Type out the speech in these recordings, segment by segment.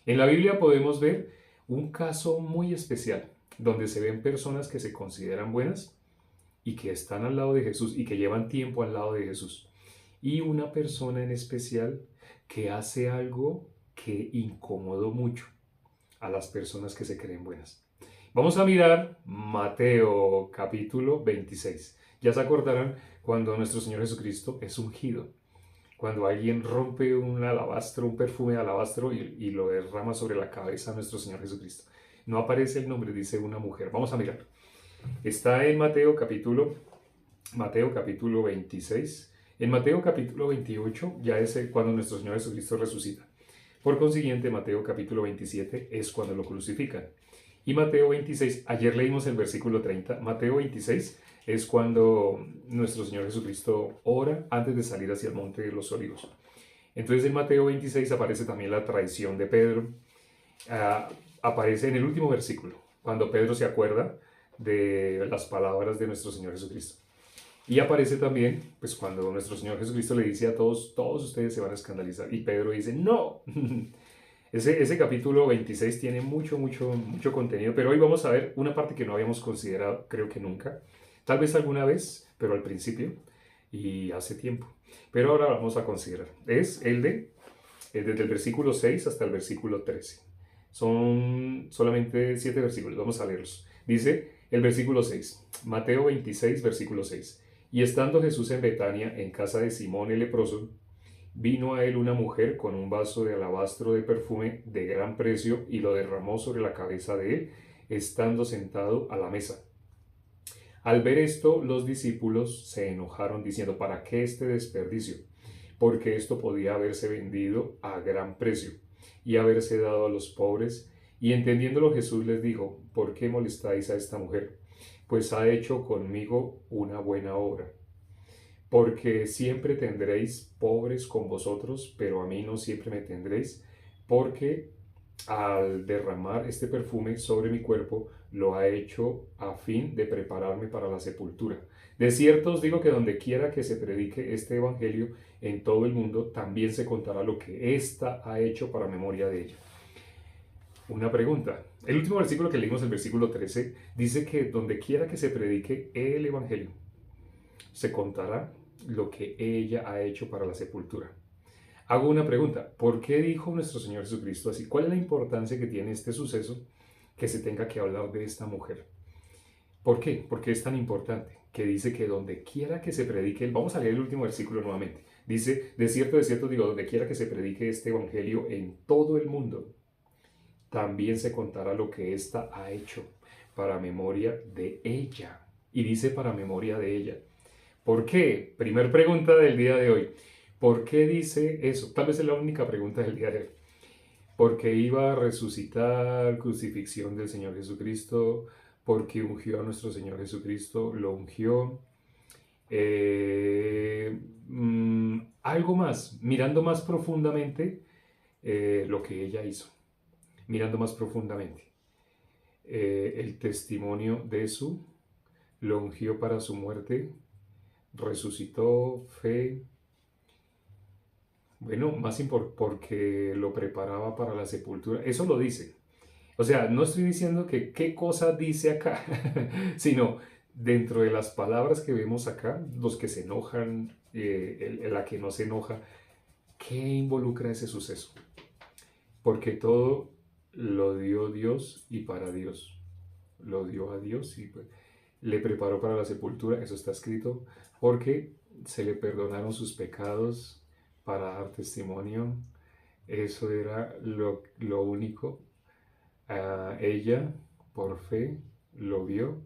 En la Biblia podemos ver un caso muy especial, donde se ven personas que se consideran buenas y que están al lado de Jesús y que llevan tiempo al lado de Jesús. Y una persona en especial que hace algo que incomodó mucho a las personas que se creen buenas. Vamos a mirar Mateo capítulo 26. Ya se acordarán cuando nuestro Señor Jesucristo es ungido. Cuando alguien rompe un alabastro, un perfume de alabastro y lo derrama sobre la cabeza de nuestro Señor Jesucristo. No aparece el nombre, dice una mujer. Vamos a mirar. Está en Mateo capítulo 26. En Mateo capítulo 28 ya es cuando nuestro Señor Jesucristo resucita. Por consiguiente, Mateo capítulo 27 es cuando lo crucifican. Y Mateo 26, ayer leímos el versículo 30, Mateo 26 es cuando nuestro Señor Jesucristo ora antes de salir hacia el monte de los olivos. Entonces en Mateo 26 aparece también la traición de Pedro. Aparece en el último versículo, cuando Pedro se acuerda de las palabras de nuestro Señor Jesucristo. Y aparece también, pues cuando nuestro Señor Jesucristo le dice a todos ustedes se van a escandalizar. Y Pedro dice, no. Ese capítulo 26 tiene mucho contenido, pero hoy vamos a ver una parte que no habíamos considerado, creo que nunca. Tal vez alguna vez, pero al principio y hace tiempo. Pero ahora vamos a considerar. Es desde el versículo 6 hasta el versículo 13. Son solamente 7 versículos, vamos a leerlos. Dice el versículo 6, Mateo 26, versículo 6. Y estando Jesús en Betania, en casa de Simón el leproso, vino a él una mujer con un vaso de alabastro de perfume de gran precio y lo derramó sobre la cabeza de él, estando sentado a la mesa. Al ver esto, los discípulos se enojaron diciendo, ¿para qué este desperdicio? Porque esto podía haberse vendido a gran precio y haberse dado a los pobres. Y entendiéndolo Jesús les dijo, ¿por qué molestáis a esta mujer? Pues ha hecho conmigo una buena obra. Porque siempre tendréis pobres con vosotros, pero a mí no siempre me tendréis, porque al derramar este perfume sobre mi cuerpo, lo ha hecho a fin de prepararme para la sepultura. De cierto os digo que donde quiera que se predique este evangelio en todo el mundo, también se contará lo que ésta ha hecho para memoria de ella. Una pregunta. El último versículo que leímos, el versículo 13, dice que donde quiera que se predique el evangelio, se contará lo que ella ha hecho para la sepultura. Hago una pregunta, ¿por qué dijo nuestro Señor Jesucristo así? ¿Cuál es la importancia que tiene este suceso que se tenga que hablar de esta mujer? ¿Por qué? ¿Por qué es tan importante? Que dice que donde quiera que se predique, vamos a leer el último versículo nuevamente. Dice, de cierto digo, donde quiera que se predique este evangelio en todo el mundo, también se contará lo que ésta ha hecho para memoria de ella. Y dice para memoria de ella. ¿Por qué? Primer pregunta del día de hoy. ¿Por qué dice eso? Tal vez es la única pregunta del día de hoy. Porque iba a resucitar, crucifixión del Señor Jesucristo, porque ungió a nuestro Señor Jesucristo, lo ungió. Algo más, mirando más profundamente lo que ella hizo, mirando más profundamente. El testimonio de su, lo ungió para su muerte, resucitó, fe, bueno, más porque lo preparaba para la sepultura. Eso lo dice. O sea, no estoy diciendo que qué cosa dice acá, sino dentro de las palabras que vemos acá, los que se enojan, la que no se enoja, ¿qué involucra ese suceso? Porque todo lo dio Dios y para Dios. Lo dio a Dios y le preparó para la sepultura, eso está escrito, porque se le perdonaron sus pecados para dar testimonio. Eso era lo único. Ella, por fe, lo vio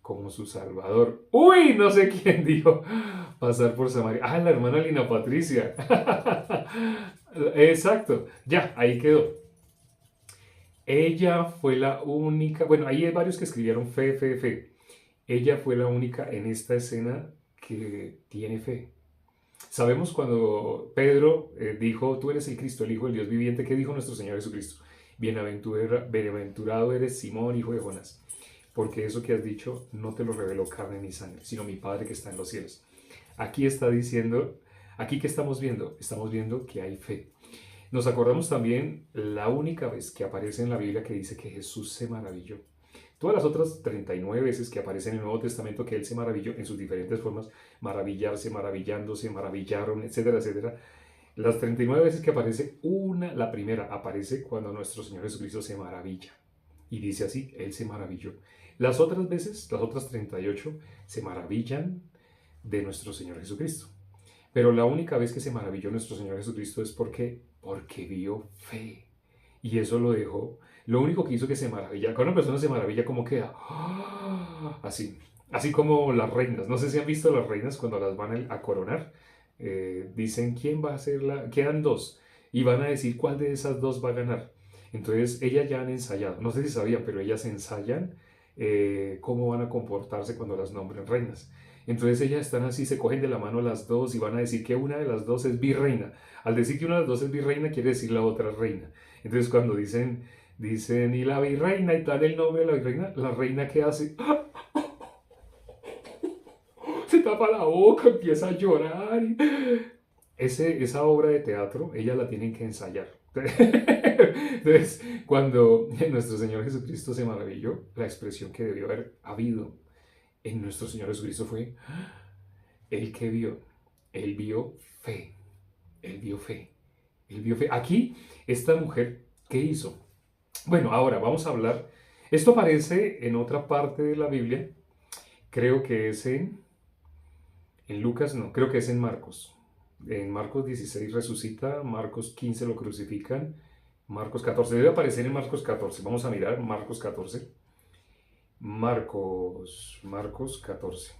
como su salvador. ¡Uy! No sé quién dijo pasar por Samaria. Ah, la hermana Lina Patricia. Exacto. Ya, ahí quedó. Ella fue la única, bueno, ahí hay varios que escribieron fe, fe, fe. Ella fue la única en esta escena que tiene fe. Sabemos cuando Pedro dijo, tú eres el Cristo, el Hijo del Dios viviente, ¿qué dijo nuestro Señor Jesucristo? Bienaventurado eres Simón, hijo de Jonás, porque eso que has dicho no te lo reveló carne ni sangre, sino mi Padre que está en los cielos. Aquí está diciendo, aquí que estamos viendo que hay fe. Nos acordamos también la única vez que aparece en la Biblia que dice que Jesús se maravilló. Todas las otras 39 veces que aparece en el Nuevo Testamento que Él se maravilló en sus diferentes formas, maravillarse, maravillándose, maravillaron, etcétera, etcétera. Las 39 veces que aparece, la primera aparece cuando nuestro Señor Jesucristo se maravilla. Y dice así, Él se maravilló. Las otras veces, las otras 38, se maravillan de nuestro Señor Jesucristo. Pero la única vez que se maravilló nuestro Señor Jesucristo es porque vio fe. Y eso lo dejó. Lo único que hizo que se maravilla, cuando una persona se maravilla, ¿cómo queda? Así. Así como las reinas. No sé si han visto las reinas cuando las van a coronar. Dicen quién va a ser la. Quedan dos. Y van a decir cuál de esas dos va a ganar. Entonces ellas ya han ensayado. No sé si sabían, pero ellas ensayan cómo van a comportarse cuando las nombren reinas. Entonces ellas están así, se cogen de la mano las dos y van a decir que una de las dos es virreina. Al decir que una de las dos es virreina, quiere decir la otra es reina. Entonces cuando dicen, y la virreina y tal el nombre de la reina que hace, se tapa la boca, empieza a llorar. Esa obra de teatro, ellas la tienen que ensayar. Entonces, cuando nuestro Señor Jesucristo se maravilló, la expresión que debió haber habido en nuestro Señor Jesucristo fue, el que vio, él vio fe, él vio fe, él vio fe. Aquí, esta mujer, ¿qué hizo? Bueno, ahora vamos a hablar, esto aparece en otra parte de la Biblia, creo que es en Lucas, no, creo que es en Marcos. En Marcos 16 resucita, Marcos 15 lo crucifican, Marcos 14, debe aparecer en Marcos 14, vamos a mirar Marcos 14. Marcos 14.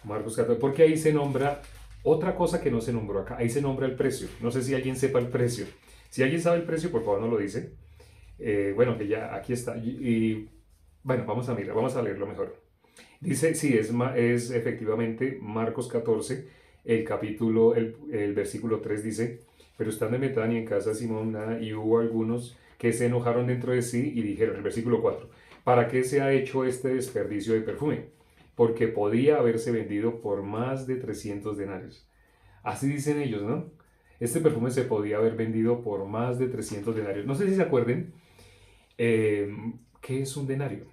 Marcos 14, porque ahí se nombra otra cosa que no se nombró acá. Ahí se nombra el precio. No sé si alguien sepa el precio. Si alguien sabe el precio, por favor no lo dice. Bueno, que ya aquí está. Bueno, vamos a mirar, vamos a leerlo mejor. Dice, sí, es efectivamente Marcos 14, el versículo 3 dice, pero estando en Betania en casa de Simón, y hubo algunos que se enojaron dentro de sí y dijeron, el versículo 4, ¿para qué se ha hecho este desperdicio de perfume? Porque podía haberse vendido por más de 300 denarios. Así dicen ellos, ¿no? Este perfume se podía haber vendido por más de 300 denarios. No sé si se acuerden, ¿qué es un denario?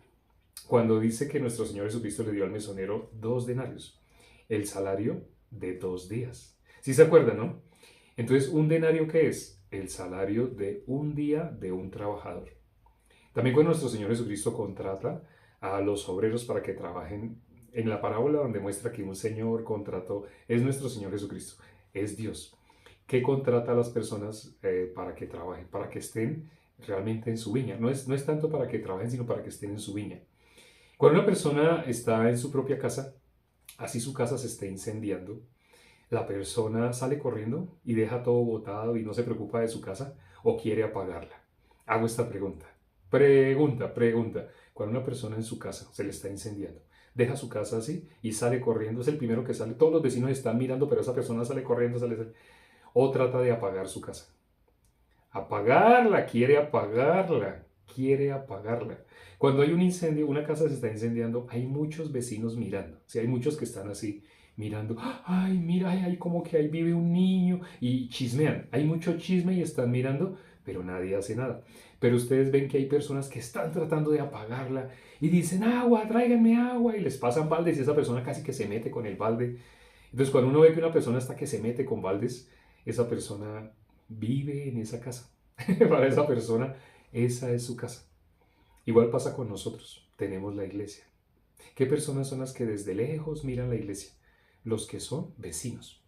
Cuando dice que nuestro Señor Jesucristo le dio al mesonero 2 denarios, el salario de 2 días. ¿Sí se acuerdan, no? Entonces, ¿un denario qué es? El salario de un día de un trabajador. También cuando nuestro Señor Jesucristo contrata a los obreros para que trabajen, en la parábola donde muestra que un señor contrató, es nuestro Señor Jesucristo, es Dios, que contrata a las personas para que trabajen, para que estén realmente en su viña. No es tanto para que trabajen, sino para que estén en su viña. Cuando una persona está en su propia casa, así su casa se esté incendiando, la persona sale corriendo y deja todo botado y no se preocupa de su casa o quiere apagarla. Hago esta pregunta. Pregunta. Cuando una persona en su casa se le está incendiando, deja su casa así y sale corriendo, es el primero que sale. Todos los vecinos están mirando, pero esa persona sale corriendo, sale. O trata de apagar su casa. Quiere apagarla. Cuando hay un incendio, una casa se está incendiando, hay muchos vecinos mirando. Sí, hay muchos que están así mirando. Ay, mira, ay, como que ahí vive un niño. Y chismean. Hay mucho chisme y están mirando, pero nadie hace nada. Pero ustedes ven que hay personas que están tratando de apagarla y dicen, agua, tráiganme agua. Y les pasan baldes y esa persona casi que se mete con el balde. Entonces, cuando uno ve que una persona está que se mete con baldes, esa persona vive en esa casa. Para esa persona, esa es su casa. Igual pasa con nosotros. Tenemos la iglesia. ¿Qué personas son las que desde lejos miran la iglesia? Los que son vecinos.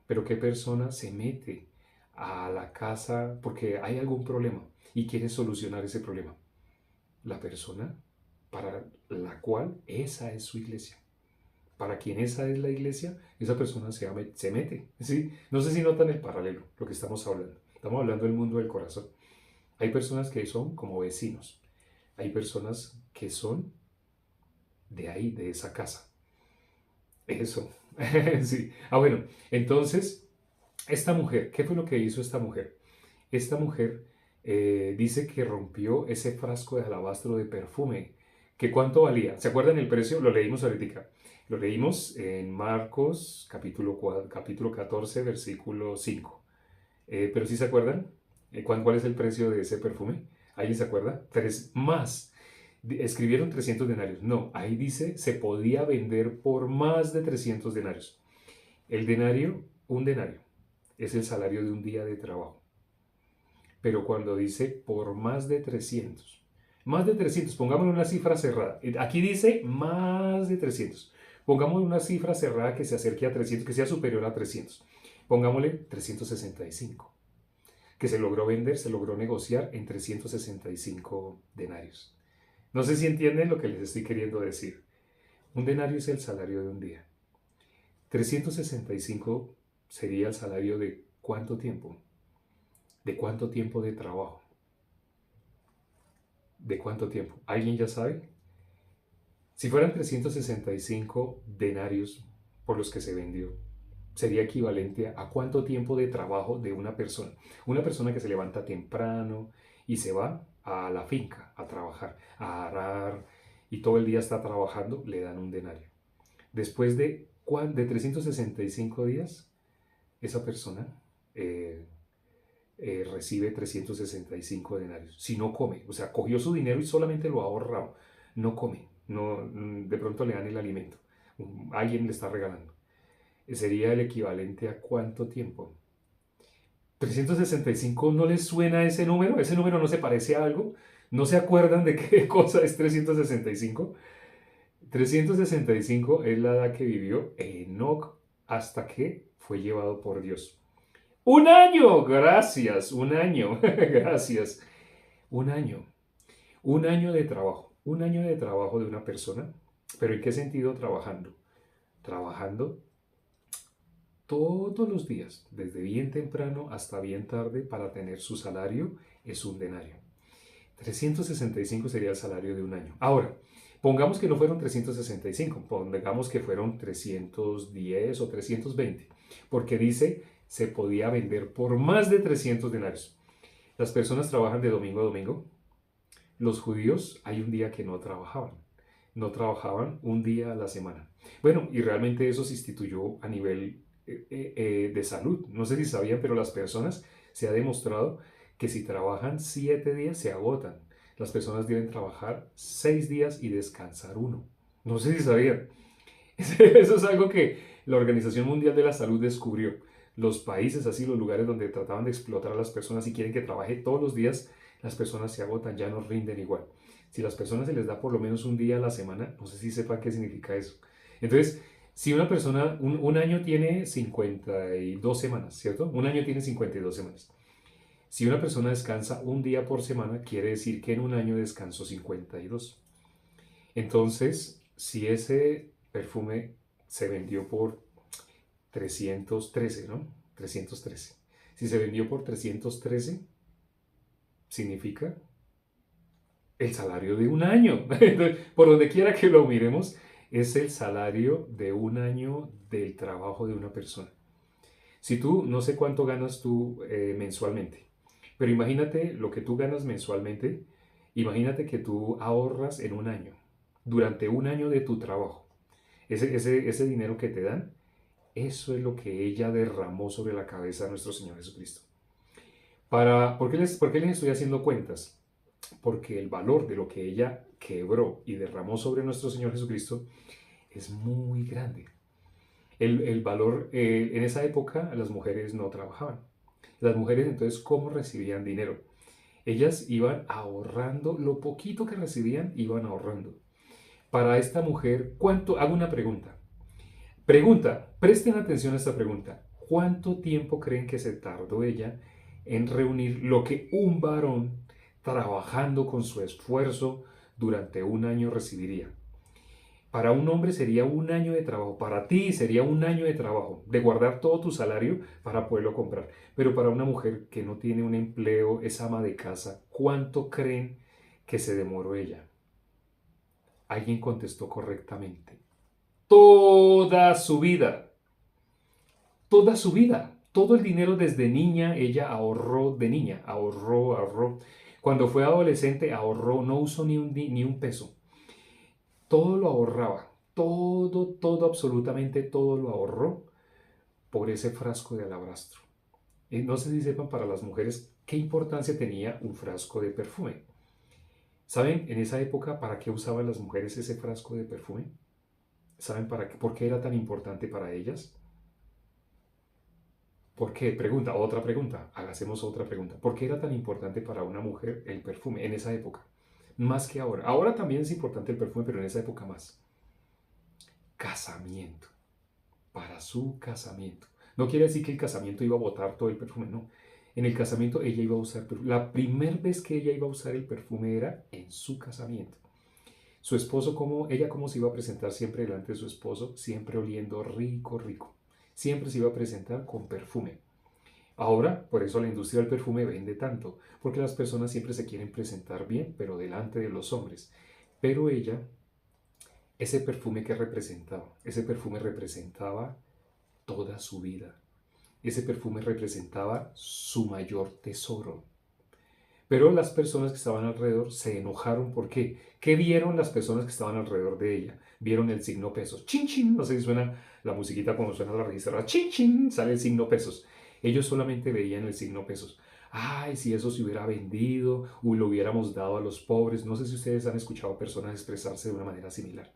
Pero ¿qué persona se mete a la casa porque hay algún problema y quiere solucionar ese problema? La persona para la cual esa es su iglesia. Para quien esa es la iglesia, esa persona se mete. ¿Sí? No sé si notan el paralelo, lo que estamos hablando. Estamos hablando del mundo del corazón. Hay personas que son como vecinos. Hay personas que son de ahí, de esa casa. Eso. Sí. Bueno, entonces, esta mujer, ¿qué fue lo que hizo esta mujer? Esta mujer dice que rompió ese frasco de alabastro de perfume. ¿Que cuánto valía? ¿Se acuerdan el precio? Lo leímos ahorita. Lo leímos en Marcos capítulo 14, versículo 5. Pero ¿sí se acuerdan? ¿Cuál es el precio de ese perfume? ¿Alguien se acuerda? Tres más. Escribieron 300 denarios. No, ahí dice se podía vender por más de 300 denarios. El denario, un denario, es el salario de un día de trabajo. Pero cuando dice por más de 300, pongámosle una cifra cerrada. Aquí dice más de 300. Pongámosle una cifra cerrada que se acerque a 300, que sea superior a 300. Pongámosle 365, que se logró vender, se logró negociar en 365 denarios. No sé si entienden lo que les estoy queriendo decir. Un denario es el salario de un día. 365 sería el salario de ¿cuánto tiempo? ¿De cuánto tiempo de trabajo? ¿De cuánto tiempo? ¿Alguien ya sabe? Si fueran 365 denarios por los que se vendió, sería equivalente a cuánto tiempo de trabajo de una persona. Una persona que se levanta temprano y se va a la finca a trabajar, a arar y todo el día está trabajando, le dan un denario. Después de 365 días, esa persona eh, recibe 365 denarios. Si no come, o sea, cogió su dinero y solamente lo ha ahorrado, no come, no, de pronto le dan el alimento, alguien le está regalando. Sería el equivalente a ¿cuánto tiempo? 365, ¿no les suena ese número? ¿Ese número no se parece a algo? ¿No se acuerdan de qué cosa es 365? 365 es la edad que vivió Enoc hasta que fue llevado por Dios. ¡Un año! Gracias, un año. Gracias. Un año. Un año de trabajo. Un año de trabajo de una persona. ¿Pero en qué sentido trabajando? Trabajando todos los días, desde bien temprano hasta bien tarde, para tener su salario, es un denario. 365 sería el salario de un año. Ahora, pongamos que no fueron 365, pongamos que fueron 310 o 320, porque dice se podía vender por más de 300 denarios. Las personas trabajan de domingo a domingo. Los judíos hay un día que no trabajaban. No trabajaban un día a la semana. Bueno, y realmente eso se instituyó a nivel de salud. No sé si sabían, pero las personas se ha demostrado que si trabajan 7 días se agotan. Las personas deben trabajar 6 días y descansar uno. No sé si sabían. Eso es algo que la Organización Mundial de la Salud descubrió. Los países, así los lugares donde trataban de explotar a las personas y quieren que trabaje todos los días, las personas se agotan, ya no rinden igual. Si a las personas se les da por lo menos un día a la semana, no sé si sepan qué significa eso. Entonces, si una persona, un año tiene 52 semanas, ¿cierto? Un año tiene 52 semanas. Si una persona descansa un día por semana, quiere decir que en un año descansó 52. Entonces, si ese perfume se vendió por 313, ¿no? 313. Si se vendió por 313, significa el salario de un año. Por donde quiera que lo miremos, es el salario de un año del trabajo de una persona. Si tú, no sé cuánto ganas tú mensualmente, pero imagínate lo que tú ganas mensualmente, imagínate que tú ahorras en un año, durante un año de tu trabajo. Ese dinero que te dan, eso es lo que ella derramó sobre la cabeza de nuestro Señor Jesucristo. ¿Por qué les estoy haciendo cuentas? Porque el valor de lo que ella quebró y derramó sobre nuestro Señor Jesucristo es muy grande. El valor, en esa época las mujeres no trabajaban. Las mujeres entonces, ¿cómo recibían dinero? Ellas iban ahorrando, lo poquito que recibían, iban ahorrando. Para esta mujer, ¿cuánto? Hago una pregunta. Pregunta, presten atención a esta pregunta. ¿Cuánto tiempo creen que se tardó ella en reunir lo que un varón trabajando con su esfuerzo durante un año recibiría? Para un hombre sería un año de trabajo, para ti sería un año de trabajo, de guardar todo tu salario para poderlo comprar. Pero para una mujer que no tiene un empleo, es ama de casa, ¿cuánto creen que se demoró ella? Alguien contestó correctamente. Toda su vida. Toda su vida. Todo el dinero desde niña, ella ahorró de niña, ahorró. Cuando fue adolescente, ahorró, no usó ni un peso. Todo lo ahorraba, todo, absolutamente todo lo ahorró por ese frasco de alabastro. No sé si sepan para las mujeres qué importancia tenía un frasco de perfume. ¿Saben en esa época para qué usaban las mujeres ese frasco de perfume? ¿Saben por qué era tan importante para ellas? ¿Por qué? Pregunta, otra pregunta. Hagamos otra pregunta. ¿Por qué era tan importante para una mujer el perfume en esa época? Más que ahora. Ahora también es importante el perfume, pero en esa época más. Casamiento. Para su casamiento. No quiere decir que el casamiento iba a botar todo el perfume, no. En el casamiento ella iba a usar perfume. La primera vez que ella iba a usar el perfume era en su casamiento. Su esposo, ella cómo se iba a presentar siempre delante de su esposo, siempre oliendo rico, rico. Siempre se iba a presentar con perfume. Ahora, por eso la industria del perfume vende tanto, porque las personas siempre se quieren presentar bien, pero delante de los hombres. Pero ella, ese perfume representaba toda su vida. Ese perfume representaba su mayor tesoro. Pero las personas que estaban alrededor se enojaron. ¿Por qué? ¿Qué vieron las personas que estaban alrededor de ella? Vieron el signo pesos. Chin, chin. No sé si suena la musiquita cuando suena la registradora. Chin, chin. Sale el signo pesos. Ellos solamente veían el signo pesos. Ay, si eso se hubiera vendido o lo hubiéramos dado a los pobres. No sé si ustedes han escuchado a personas expresarse de una manera similar.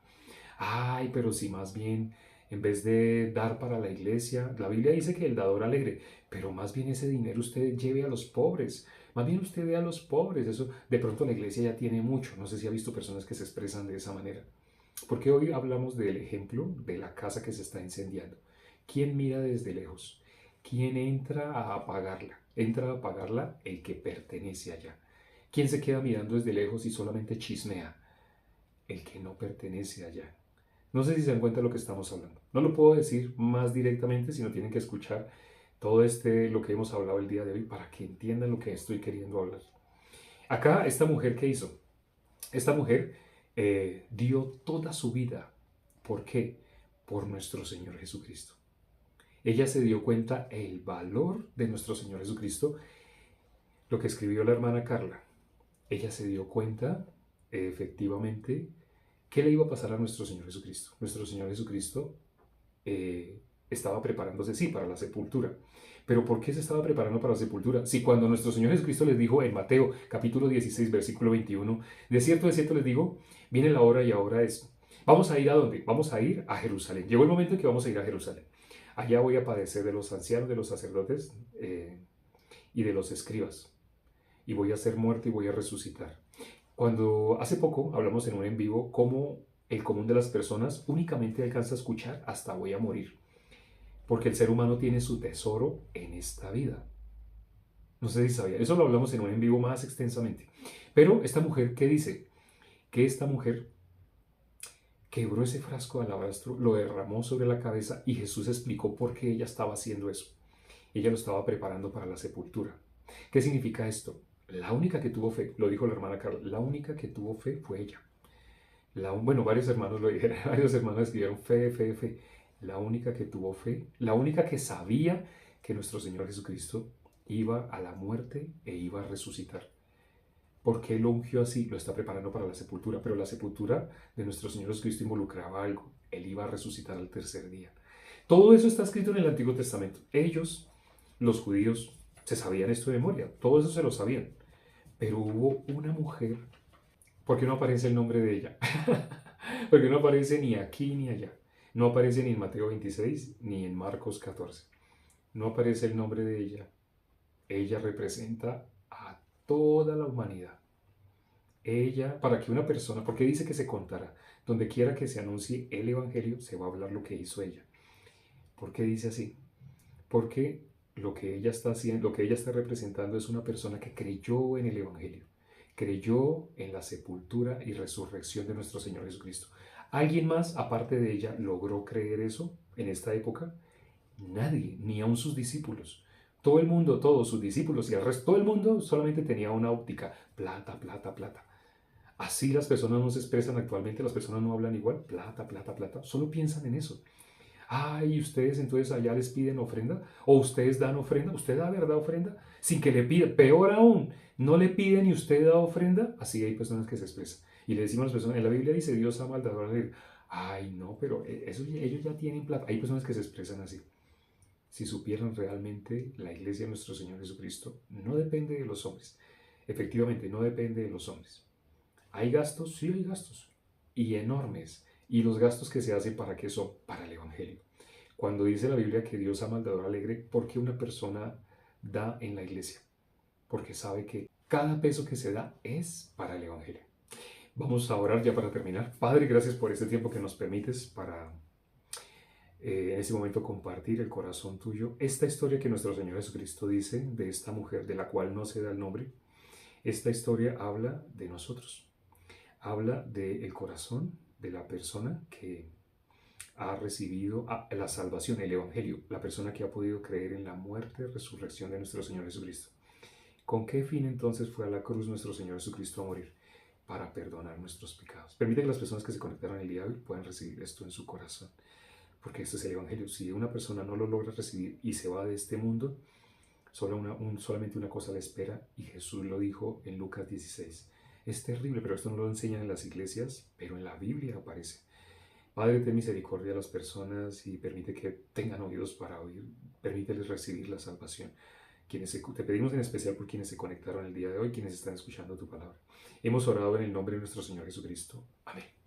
Ay, pero si más bien, en vez de dar para la iglesia, la Biblia dice que el dador alegre, pero más bien ese dinero usted lleve a los pobres. Más bien usted ve a los pobres. Eso, de pronto la iglesia ya tiene mucho. No sé si ha visto personas que se expresan de esa manera. Porque hoy hablamos del ejemplo de la casa que se está incendiando. ¿Quién mira desde lejos? ¿Quién entra a apagarla? Entra a apagarla el que pertenece allá. ¿Quién se queda mirando desde lejos y solamente chismea? El que no pertenece allá. No sé si se dan cuenta de lo que estamos hablando. No lo puedo decir más directamente, sino tienen que escuchar todo lo que hemos hablado el día de hoy para que entiendan lo que estoy queriendo hablar. Acá, esta mujer, ¿qué hizo? Esta mujer dio toda su vida. ¿Por qué? Por nuestro Señor Jesucristo. Ella se dio cuenta el valor de nuestro Señor Jesucristo, lo que escribió la hermana Carla. Ella se dio cuenta, efectivamente, qué le iba a pasar a nuestro Señor Jesucristo. Nuestro Señor Jesucristo estaba preparándose, sí, para la sepultura. Pero ¿por qué se estaba preparando para la sepultura? Si cuando nuestro Señor Jesucristo les dijo en Mateo capítulo 16, versículo 21, de cierto les digo, viene la hora y ahora es. ¿Vamos a ir a dónde? Vamos a ir a Jerusalén. Llegó el momento en que vamos a ir a Jerusalén. Allá voy a padecer de los ancianos, de los sacerdotes y de los escribas. Y voy a ser muerto y voy a resucitar. Cuando hace poco hablamos en un en vivo cómo el común de las personas únicamente alcanza a escuchar hasta voy a morir. Porque el ser humano tiene su tesoro en esta vida. No sé si sabía. Eso lo hablamos en un en vivo más extensamente. Pero esta mujer, ¿qué dice? Que esta mujer quebró ese frasco de alabastro, lo derramó sobre la cabeza y Jesús explicó por qué ella estaba haciendo eso. Ella lo estaba preparando para la sepultura. ¿Qué significa esto? La única que tuvo fe, lo dijo la hermana Carla, la única que tuvo fe fue ella. Bueno, varios hermanos lo dijeron, varios hermanos escribieron fe, fe, fe. La única que tuvo fe, la única que sabía que nuestro Señor Jesucristo iba a la muerte e iba a resucitar. ¿Por qué lo ungió así? Lo está preparando para la sepultura, pero la sepultura de nuestro Señor Jesucristo involucraba algo. Él iba a resucitar al tercer día. Todo eso está escrito en el Antiguo Testamento. Ellos, los judíos, se sabían esto de memoria. Todo eso se lo sabían. Pero hubo una mujer. ¿Por qué no aparece el nombre de ella? Porque no aparece ni aquí ni allá. No aparece ni en Mateo 26 ni en Marcos 14. No aparece el nombre de ella. Ella representa a toda la humanidad. Ella, para que una persona, porque dice que se contará, donde quiera que se anuncie el Evangelio, se va a hablar lo que hizo ella. ¿Por qué dice así? Porque lo que ella está haciendo, lo que ella está representando es una persona que creyó en el Evangelio, creyó en la sepultura y resurrección de nuestro Señor Jesucristo. ¿Alguien más, aparte de ella, logró creer eso en esta época? Nadie, ni aun sus discípulos. Todo el mundo, todos sus discípulos y el resto, todo el mundo solamente tenía una óptica, plata, plata, plata. Así las personas no se expresan actualmente, las personas no hablan igual, plata, plata, plata, solo piensan en eso. Ay, ustedes entonces allá les piden ofrenda o ustedes dan ofrenda, usted da verdad ofrenda sin que le pida, peor aún, no le piden y usted da ofrenda, así hay personas que se expresan. Y le decimos a las personas, en la Biblia dice Dios ama al dador alegre. Ay, no, pero eso, ellos ya tienen plata. Hay personas que se expresan así. si supieran realmente la iglesia de nuestro Señor Jesucristo no depende de los hombres. Efectivamente, no depende de los hombres. ¿Hay gastos? Sí hay gastos. Y enormes. ¿Y los gastos que se hacen para qué son? Para el Evangelio. Cuando dice la Biblia que Dios ama al dador alegre, ¿por qué una persona da en la iglesia? Porque sabe que cada peso que se da es para el Evangelio. Vamos a orar ya para terminar. Padre, gracias por este tiempo que nos permites para en este momento compartir el corazón tuyo. Esta historia que nuestro Señor Jesucristo dice de esta mujer de la cual no se da el nombre, esta historia habla de nosotros. Habla del corazón de la persona que ha recibido la salvación, el Evangelio, la persona que ha podido creer en la muerte y resurrección de nuestro Señor Jesucristo. ¿Con qué fin entonces fue a la cruz nuestro Señor Jesucristo a morir? Para perdonar nuestros pecados. Permite que las personas que se conectaron el día de hoy puedan recibir esto en su corazón, porque este es el Evangelio. Si una persona no lo logra recibir y se va de este mundo, solamente una cosa le espera, y Jesús lo dijo en Lucas 16. Es terrible, pero esto no lo enseñan en las iglesias, pero en la Biblia aparece. Padre, ten misericordia a las personas y permite que tengan oídos para oír. Permíteles recibir la salvación. Te pedimos en especial por quienes se conectaron el día de hoy, quienes están escuchando tu palabra. Hemos orado en el nombre de nuestro Señor Jesucristo. Amén.